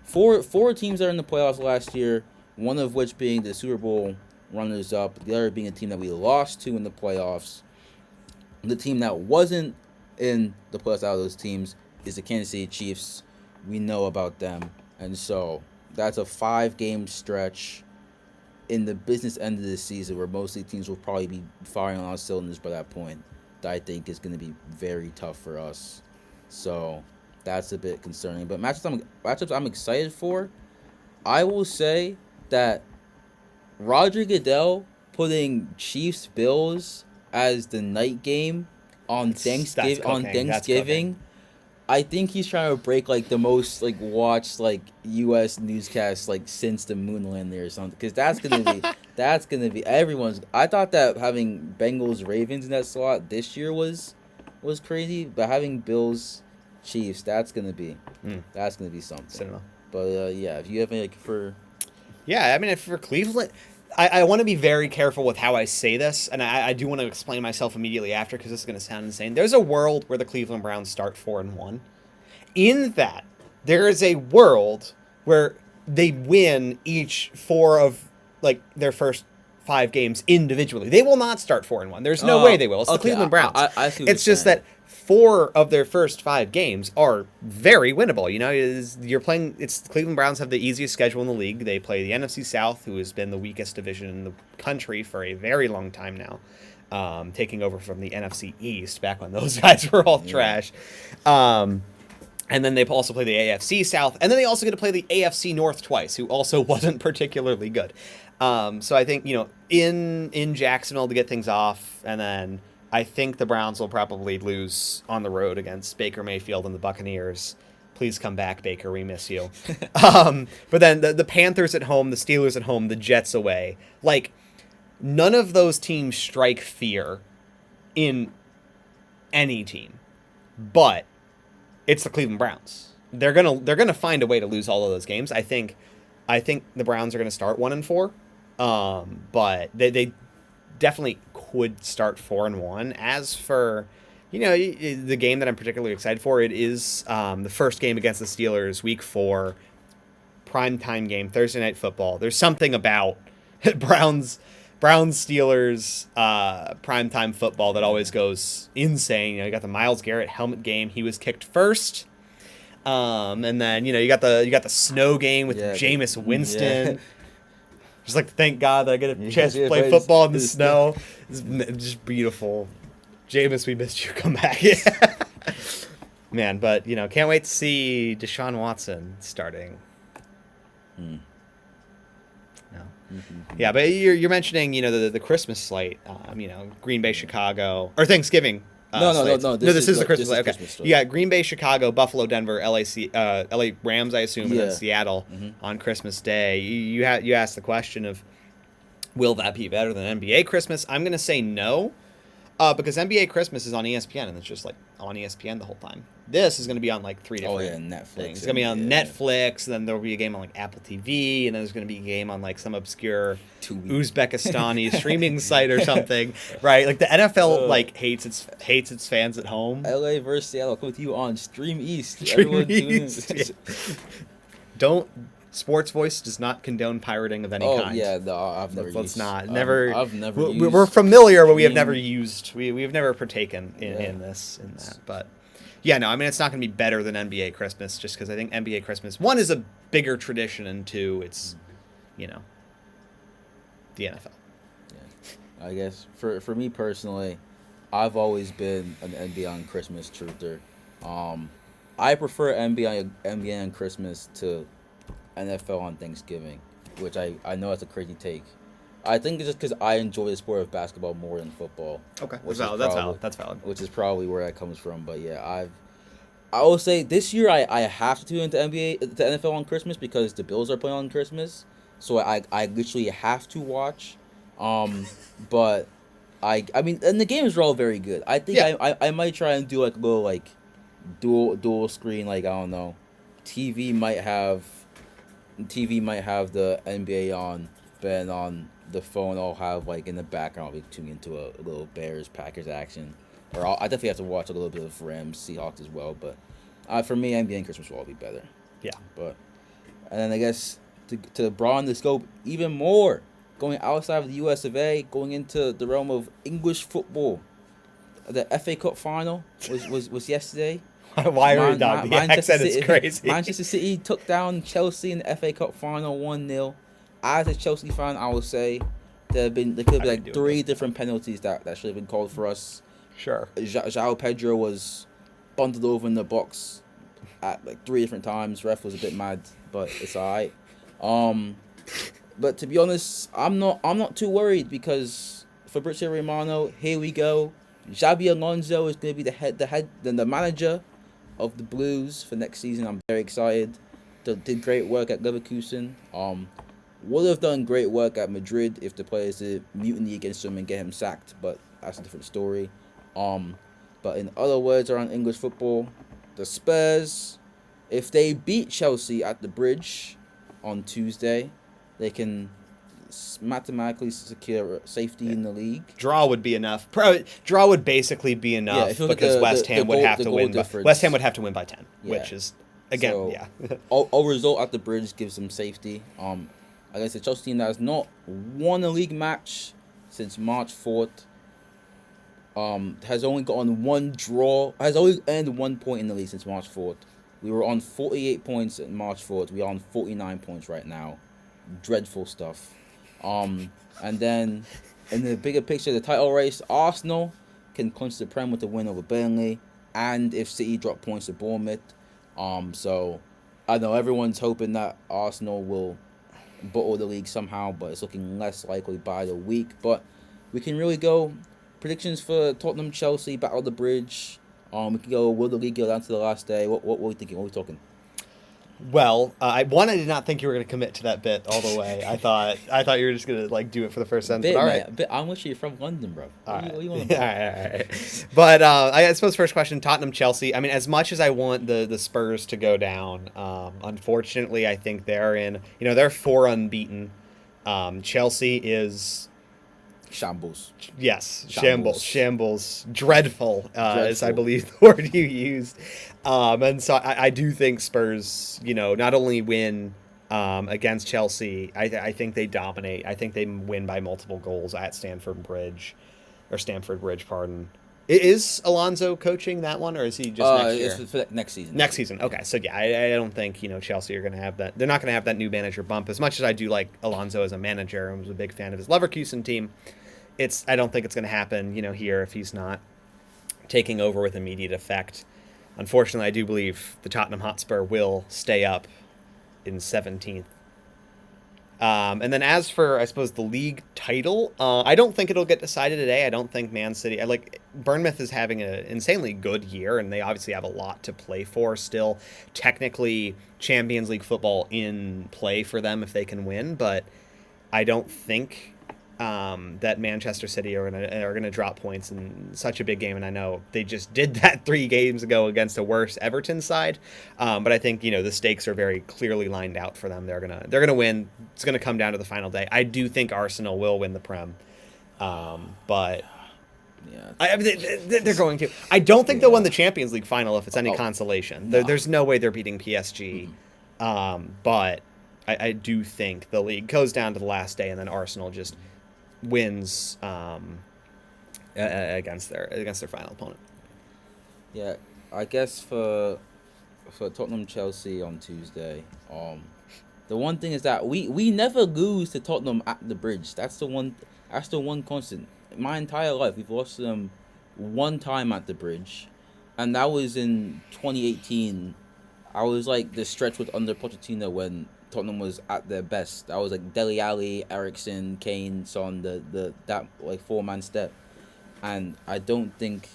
Four teams that are in the playoffs last year. One of which being the Super Bowl runners-up. The other being a team that we lost to in the playoffs. The team that wasn't in the playoffs out of those teams is the Kansas City Chiefs. We know about them. And so that's a 5-game stretch in the business end of the season where mostly teams will probably be firing on all cylinders by that point. That I think is going to be very tough for us. So that's a bit concerning. But matchups I'm excited for, I will say that Roger Goodell putting Chiefs Bills as the night game on Thanksgiving. I think he's trying to break like the most like watched like U.S. newscasts like since the moon landing or something, because that's gonna be everyone's. I thought that having Bengals Ravens in that slot this year was crazy, but having Bills Chiefs that's gonna be something. Cinema. But yeah, if you have any like for Yeah, I mean, if for Cleveland, I want to be very careful with how I say this, and I do want to explain myself immediately after because this is going to sound insane. There's a world where the Cleveland Browns start 4-1. In that, there is a world where they win each 4 of like their first 5 games individually. They will not start 4-1. There's no way they will. It's the Cleveland Browns. I see what it's you're just saying. that 4 of their first 5 games are very winnable. You know, you're playing. It's the Cleveland Browns have the easiest schedule in the league. They play the NFC South, who has been the weakest division in the country for a very long time now, taking over from the NFC East back when those guys were all trash. And then they also play the AFC South, and then they also get to play the AFC North twice, who also wasn't particularly good. So I think, you know, in Jacksonville to get things off, and then I think the Browns will probably lose on the road against Baker Mayfield and the Buccaneers. Please come back, Baker. We miss you. But then the Panthers at home, the Steelers at home, the Jets away. Like, none of those teams strike fear in any team. But it's the Cleveland Browns. They're gonna find a way to lose all of those games. I think the Browns are gonna start 1-4. But they definitely could start 4-1. As for, you know, the game that I'm particularly excited for, it is the first game against the Steelers, Week 4, primetime game, Thursday Night Football. There's something about Browns Steelers primetime football that always goes insane. You know, you got the Myles Garrett helmet game. He was kicked first. And then, you know, you got the snow game with Jameis Winston. Yeah. Just like to thank God that I get a chance to play football in the snow. It's just beautiful. Jameis, we missed you. Come back. Man, but, you know, can't wait to see Deshaun Watson starting. No. Mm-hmm. Yeah, but you're mentioning, you know, the Christmas slate. You know, Green Bay, Chicago, or Thanksgiving. No. This is the Christmas slate. Okay, Christmas you got Green Bay, Chicago, Buffalo, Denver, LA Rams, I assume, and then Seattle on Christmas Day. You asked the question of, will that be better than NBA Christmas? I'm gonna say no, because NBA Christmas is on ESPN and it's just like on ESPN the whole time. This is gonna be on like 3 different Netflix things. It's gonna be on Netflix, and then there'll be a game on like Apple TV, and then there's gonna be a game on like some obscure Uzbekistani streaming site or something, right? Like the NFL like hates its fans at home. LA versus Seattle, come with you on Stream East. Stream East. Don't SportsVoice does not condone pirating of any Oh kind. yeah, no, I've never Let's used. not. Never. I've never used. We're familiar, but we have Steam. never used. We've never partaken in that. But yeah, no. I mean, it's not going to be better than NBA Christmas, just because I think NBA Christmas, one, is a bigger tradition, and two, it's, you know, the NFL. Yeah. I guess for me personally, I've always been an NBA on Christmas truther. I prefer NBA on Christmas to NFL on Thanksgiving, which I know that's a crazy take. I think it's just because I enjoy the sport of basketball more than football. Okay, Which that's valid. Which is probably where that comes from. But yeah, I will say this year I have to tune into the NFL on Christmas because the Bills are playing on Christmas, so I literally have to watch. But I mean, and the games are all very good. I think I might try and do like a little like dual screen, like I don't know, TV might have the NBA on, but then on the phone I'll have like in the background I'll be tuning into a little Bears Packers action, or I definitely have to watch a little bit of Rams Seahawks as well. But for me, NBA and Christmas will all be better. Yeah. But and then I guess to broaden the scope even more, going outside of the U.S. of A., going into the realm of English football, the FA Cup final was yesterday. Why are the accent is crazy? Manchester City took down Chelsea in the FA Cup final 1-0. As a Chelsea fan, I would say there could be like 3 different penalties that should have been called for us. Sure. João Pedro was bundled over in the box at like 3 different times. Ref was a bit mad, but it's alright. But to be honest, I'm not too worried because Fabrizio Romano, here we go. Xabi Alonso is going to be the manager of the Blues for next season. I'm very excited. Did great work at Leverkusen. Would have done great work at Madrid if the players did mutiny against him and get him sacked, but that's a different story. But in other words, around English football, the Spurs, if they beat Chelsea at the Bridge on Tuesday, they can mathematically secure safety in the league. Draw would be enough. Draw would basically be enough because West Ham would have to win. West Ham would have to win by 10, which is again, a result at the Bridge gives them safety. Like I said, Chelsea team that has not won a league match since March 4th. Has only gotten one draw. Has only earned 1 point in the league since March 4th. We were on 48 points at March 4th. We are on 49 points right now. Dreadful stuff. And then in the bigger picture, the title race, Arsenal can clinch the Prem with a win over Burnley, and if City drop points to Bournemouth. So I know everyone's hoping that Arsenal will bottle the league somehow, but it's looking less likely by the week. But we can really go predictions for Tottenham, Chelsea, Battle of the Bridge. We can go, will the league go down to the last day? What are we thinking? What are we talking? Well, I did not think you were going to commit to that bit all the way. I thought you were just going to like do it for the first sentence. All right, I'm with you. You're from London, bro. All right. But I suppose first question: Tottenham, Chelsea. I mean, as much as I want the Spurs to go down, unfortunately, I think they're 4 unbeaten. Chelsea is shambles. Yes, shambles. Dreadful. Is I believe the word you used. And so I do think Spurs, not only win against Chelsea, I think they dominate. I think they win by multiple goals at Stamford Bridge. Pardon. Is Alonso coaching that one, or is he just next year? It's for next season. Next season. Okay, so yeah, I don't think Chelsea are going to have that. They're not going to have that new manager bump. As much as I do like Alonso as a manager, I was a big fan of his Leverkusen team. I don't think it's going to happen, here if he's not taking over with immediate effect. Unfortunately, I do believe the Tottenham Hotspur will stay up in 17th. And then as for, I suppose, the league title, I don't think it'll get decided today. I don't think Man City... Bournemouth is having an insanely good year, and they obviously have a lot to play for still. Technically, Champions League football in play for them if they can win, but I don't think that Manchester City are gonna drop points in such a big game, and I know they just did that 3 games ago against a worse Everton side. But I think the stakes are very clearly lined out for them. They're gonna win. It's gonna come down to the final day. I do think Arsenal will win the Prem, but yeah, they're going to. I don't think they'll win the Champions League final if it's any consolation. There's no way they're beating PSG, but I do think the league goes down to the last day, and then Arsenal just wins against their final opponent. Yeah, I guess for Tottenham Chelsea on Tuesday, the one thing is that we never lose to Tottenham at the Bridge. That's the one constant. My entire life we've lost to them one time at the Bridge, and that was in 2018. I was like the stretch with under Pochettino when Tottenham was at their best. I was like Dele Alli, Ericsson, Kane, Son, the that like 4-man step, and I don't think.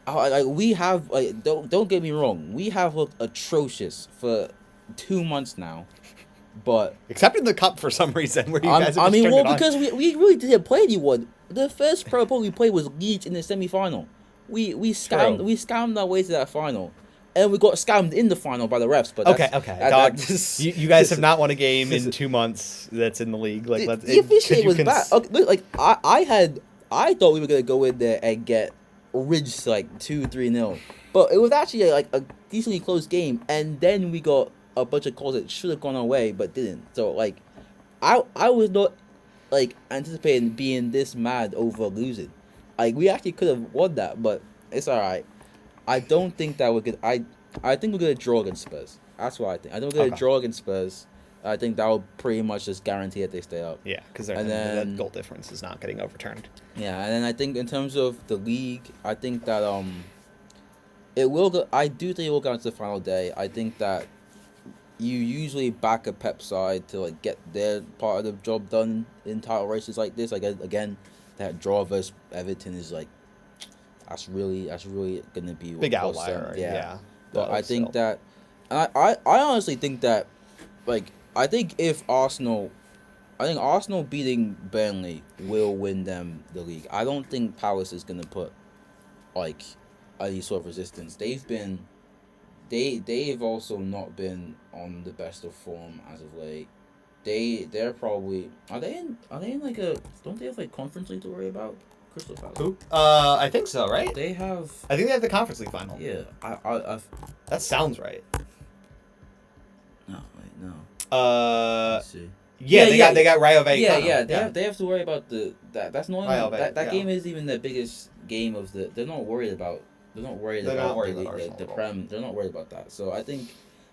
Like we have like don't get me wrong, we have looked atrocious for 2 months now, but Except in the cup for some reason, where you guys have I just mean, turned well, it on. because we really didn't play anyone. The first Pro Bowl we played was Leeds in the semi-final. We scammed our way to that final, and we got scammed in the final by the refs. But Okay. Dog, just, you guys have not won a game in 2 months that's in the league. Like, the officiating was bad. Okay, look, like I thought we were gonna go in there and get ridged like 2-3-0, but it was actually like a decently close game, and then we got a bunch of calls that should have gone our way but didn't. So like, I was not like anticipating being this mad over losing. Like we actually could have won that, but it's all right. I don't think that we're good. I think we're gonna draw against Spurs. That's what I think. I think we're gonna Okay. draw against Spurs. I think that will pretty much just guarantee that they stay up. Yeah, because And that then- goal difference is not getting overturned. Yeah, and then I think in terms of the league, I think that it will go. I do think it will go into the final day. I think that you usually back a Pep side to like get their part of the job done in title races like this. Like again, that draw versus Everton is like that's really gonna be Big what costs outlier. them. Yeah. But I think still. that, and I honestly think that, like I think Arsenal beating Burnley will win them the league. I don't think Palace is gonna put like any sort of resistance. They've also not been on the best of form as of late. They're probably are they in like a don't they have like conference league to worry about? Crystal Palace. Who? I think so, right? They have I think they have the Conference League final. yeah. I That sounds right. no wait no. Let's see. Yeah, Yeah, they got Rayo Vallecano. Yeah. They have to worry about that's not Rayo even, that Vallecano. game isn't even the biggest game of the. They're not worried about They're not the, worried league- about the Arsenal. Prem. They're not worried about that. So I think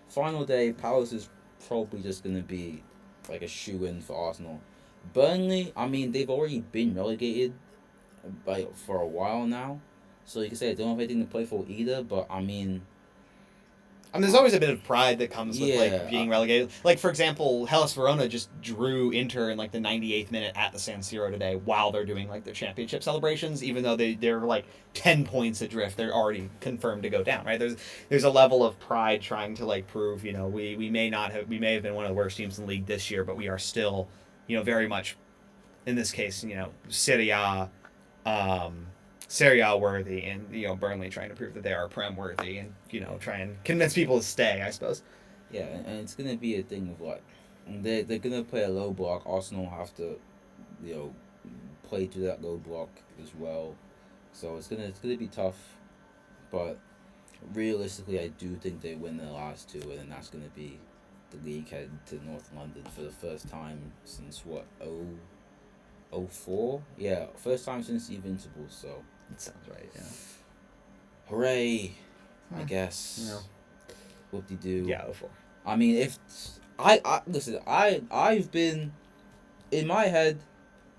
final day Palace is probably just gonna be like a shoe in for Arsenal. Burnley, I mean they've already been relegated like for a while now, so you can say they don't have anything to play for either. But I mean. There's always a bit of pride that comes with Yeah. like being relegated. Like for example, Hellas Verona just drew Inter in like the 98th minute at the San Siro today while they're doing like their championship celebrations, even though they're like 10 points adrift. They're already confirmed to go down, right? There's a level of pride trying to like prove, we may have been one of the worst teams in the league this year, but we are still, very much in this case, Serie A worthy, and Burnley trying to prove that they are Prem worthy, and try and convince people to stay, I suppose. Yeah, and it's gonna be a thing of like they're gonna play a low block. Arsenal have to, play to that low block as well. So it's gonna be tough, but realistically, I do think they win the last two, and then that's gonna be the league head to North London for the first time since what 04? Yeah, first time since the Invincibles. So That sounds right. Yeah. hooray! I guess. Whoop de doo. Yeah. 04. I mean, if I listen, I've been in my head,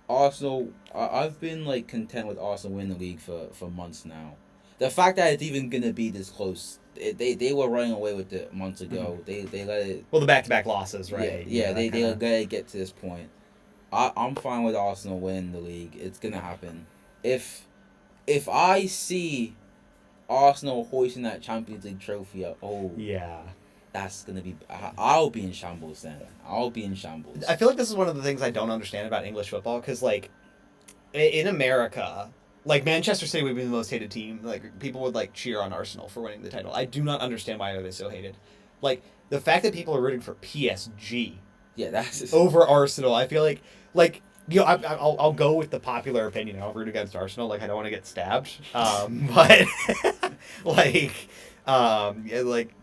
Arsenal. I've been like content with Arsenal winning the league for months now. The fact that it's even gonna be this close, they were running away with it months ago. Mm-hmm. They let it. Well, the back-to-back losses, right? Yeah. They let it get to this point. I'm fine with Arsenal winning the league. It's gonna happen. If I see Arsenal hoisting that Champions League trophy up, Yeah. that's gonna be. I'll be in shambles then. I'll be in shambles. I feel like this is one of the things I don't understand about English football, because like in America, like Manchester City would be the most hated team. Like people would like cheer on Arsenal for winning the title. I do not understand why are they so hated. Like the fact that people are rooting for PSG Yeah, that's just, over Arsenal. I feel like I'll go with the popular opinion. I'll root against Arsenal. Like I don't want to get stabbed. But like, yeah, like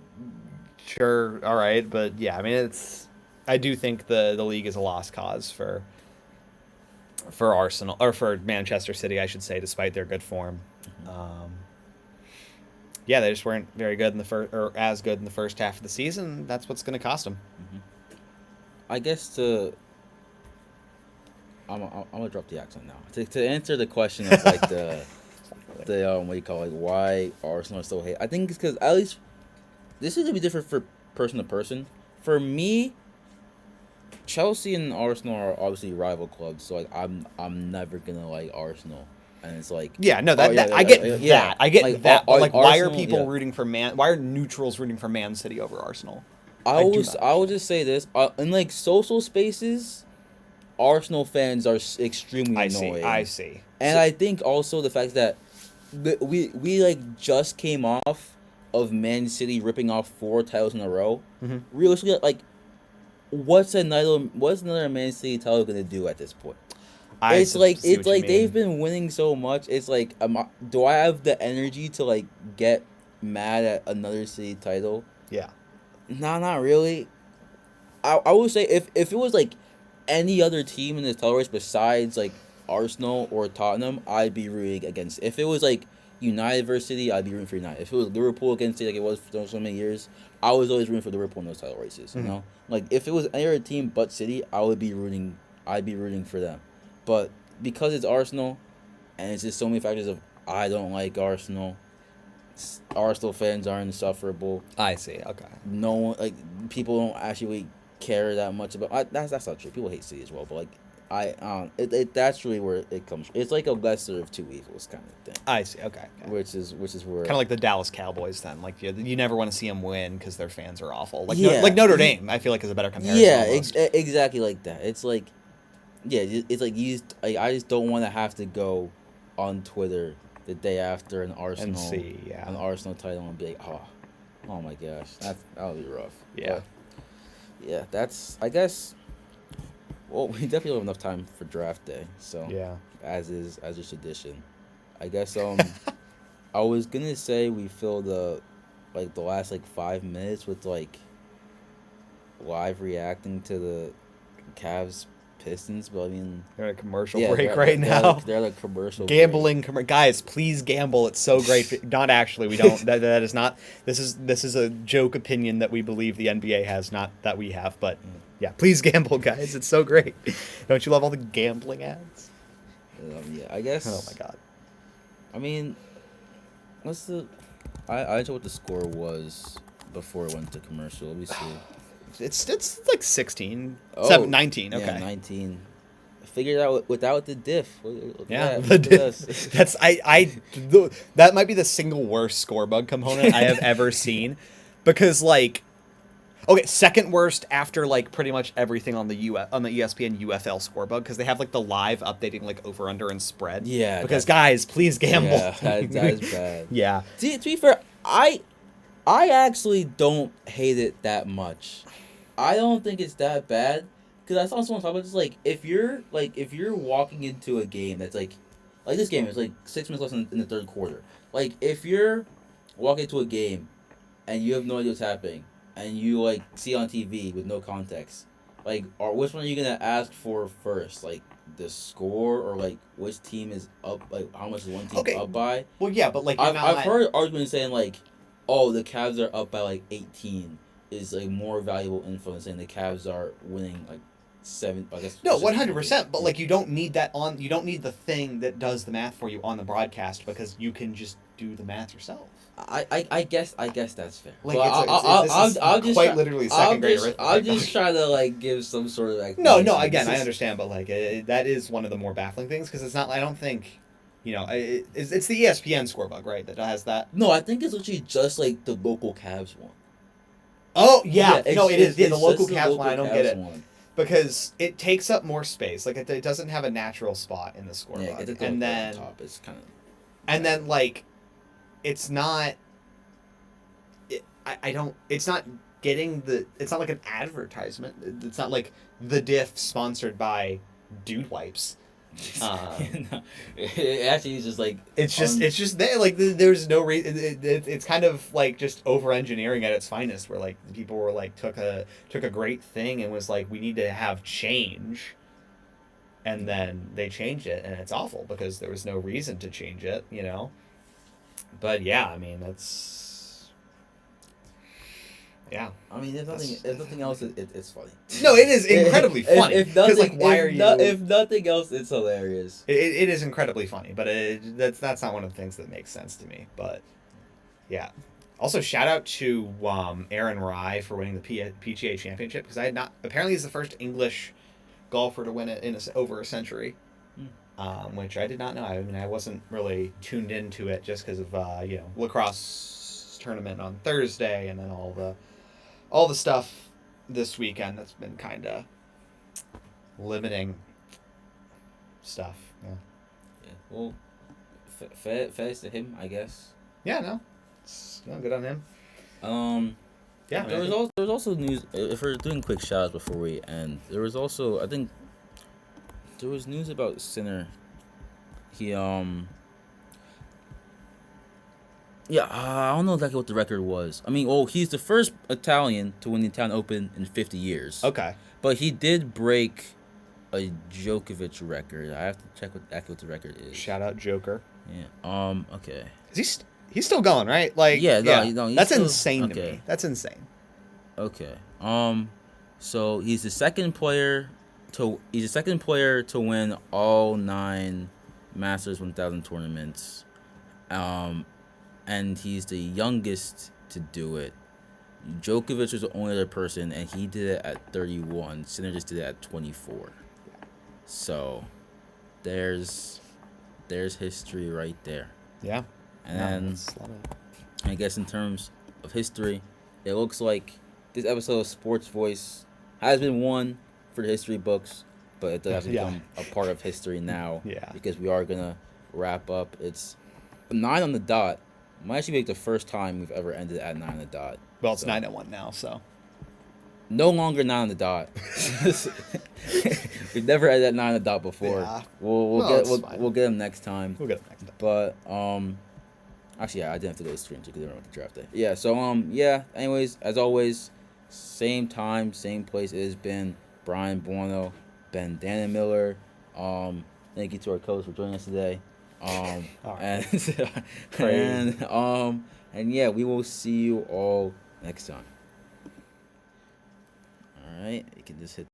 sure, all right, but yeah, I mean it's I do think the league is a lost cause for Arsenal, or for Manchester City, I should say, despite their good form. Yeah, they just weren't very good in the first, or as good in the first half of the season. That's what's going to cost them. I guess I'm gonna drop the accent now. To answer the question of like the what do you call it, like why Arsenal is so hate. I think it's because at least this is gonna be different for person to person. For me, Chelsea and Arsenal are obviously rival clubs, so like I'm never gonna like Arsenal, and it's like Yeah, no, I get that. But like, why are people rooting for Why are neutrals rooting for Man City over Arsenal? I will just say this in like social spaces, Arsenal fans are extremely annoying. I see. And I think also the fact that we like just came off of Man City ripping off 4 titles in a row. Realistically, like what's another Man City title gonna do at this point? It's like they've been winning so much. It's like, do I have the energy to like get mad at another City title? Yeah. No, not really. I would say if it was like any other team in this title race besides like Arsenal or Tottenham, I'd be rooting against. If it was like United versus City, I'd be rooting for United. If it was Liverpool against City, like it was for so many years, I was always rooting for Liverpool in those title races. You know, like if it was any other team but City, I'd be rooting for them. But because it's Arsenal, and it's just so many factors of I don't like Arsenal. Arsenal fans are insufferable. I see. Okay. No one, like, people don't actually care that much about. That's not true. People hate City as well, but like that's really where it comes from. It's like a lesser of two evils kind of thing. I see. Okay. Which is where kind of like the Dallas Cowboys then. Like you never want to see them win because their fans are awful. Like yeah, like Notre Dame, I feel like is a better comparison. Yeah, exactly like that. It's like, yeah, it's like I just don't want to have to go on Twitter the day after an Arsenal an Arsenal title and be like, oh my gosh, that'll be rough. Yeah. But, yeah, that's, I guess. Well, we definitely have enough time for draft day, so yeah, as is tradition. I guess I was gonna say we fill the last 5 minutes with like live reacting to the Cavs Pistons, but I mean they're at a commercial break right now. They're at a commercial gambling guys, please gamble. It's so great. Not actually, we don't. that is not. This is a joke opinion that we believe the NBA has, not that we have. But yeah, please gamble, guys. It's so great. Don't you love all the gambling ads? Yeah, I guess. Oh my god. I mean, I know what the score was before it went to commercial. Let me see. It's like 16. 19. Okay. Yeah, 19. I figured out without the diff. Yeah, the diff. That's that might be the single worst score bug component I have ever seen, because like, okay, second worst after like pretty much everything on the ESPN UFL score bug, because they have like the live updating like over under and spread. Yeah. Because guys, please gamble. Yeah, that is bad. Yeah. To be fair, I actually don't hate it that much. I don't think it's that bad, because I saw someone talk about this. Like, if you're walking into a game that's like this game is like 6 minutes left in the third quarter. Like, if you're walking into a game and you have no idea what's happening and you like see on TV with no context, like, or which one are you gonna ask for first? Like the score, or like which team is up? Like, how much is one team up by? Well, yeah, but like I've heard arguments saying like, oh, the Cavs are up by like 18. Is like more valuable info than saying the Cavs are winning like 7. I guess no, 100%. But like you don't need that on. You don't need the thing that does the math for you on the broadcast, because you can just do the math yourself. I guess that's fair. Like, I'll just quite literally second grade arithmetic. I'll just try to like give some sort of no. Again, I understand, but like that is one of the more baffling things, because it's not. I don't think. You know, it's the ESPN score bug, right? That has that. No, I think it's literally just like the local Cavs one. Oh yeah, no, it is. Yeah, the local Cavs one. I don't get it because it takes up more space. Like it doesn't have a natural spot in the score bug. And then top is kind of. And then like, it's not. I don't. It's not getting the. It's not like an advertisement. It's not like the diff sponsored by Dude Wipes. Um, No, it actually is just like it's just there. Like there's no reason. It's kind of like just over engineering at its finest, where like people were like took a great thing and was like, we need to have change, and then they changed it, and it's awful because there was no reason to change it, you know. But yeah, I mean that's yeah. I mean, if nothing else, it's funny. No, it is incredibly funny. If Because nothing, like, why are you? if nothing else, it's hilarious. It is incredibly funny, but that's not one of the things that makes sense to me. But yeah. Also, shout out to Aaron Rai for winning the PGA Championship, because I had not. Apparently, he's the first English golfer to win it in over a century, which I did not know. I mean, I wasn't really tuned into it just because of lacrosse tournament on Thursday, and then all the stuff this weekend that's been kind of limiting stuff. Yeah. Yeah. Well, fairness to him, I guess. Yeah. No. It's good on him. Yeah. There was also news. If we're doing quick shout outs before we end, there was also, I think, there was news about Sinner. He Yeah, I don't know exactly what the record was. I mean, he's the first Italian to win the Italian Open in 50 years. Okay. But he did break a Djokovic record. I have to check what the record is. Shout out Joker. Yeah. Okay. He's still going, right? Like, yeah, no, that's still, insane to okay. me. That's insane. Okay. So he's the second player to win all 9 Masters 1000 tournaments. And he's the youngest to do it. Djokovic was the only other person, and he did it at 31. Sinner just did it at 24. So, there's history right there. Yeah. And I guess in terms of history, it looks like this episode of Sports Voice has been one for the history books, but it does have to become a part of history now. Yeah. Because we are gonna wrap up. It's 9 on the dot. Might actually be the first time we've ever ended at 9 on the dot. Well, it's 9-1 now, so. No longer 9 on the dot. We've never had that 9 on the dot before. Yeah. We'll get him next time. We'll get him next time. But actually, yeah, I didn't have to go to stream because I didn't know what the draft day. Yeah. So yeah. Anyways, as always, same time, same place. It has been Brian Buono, Ben Dannemiller. Thank you to our coach for joining us today. Right. And yeah, we will see you all next time. All right, you can just hit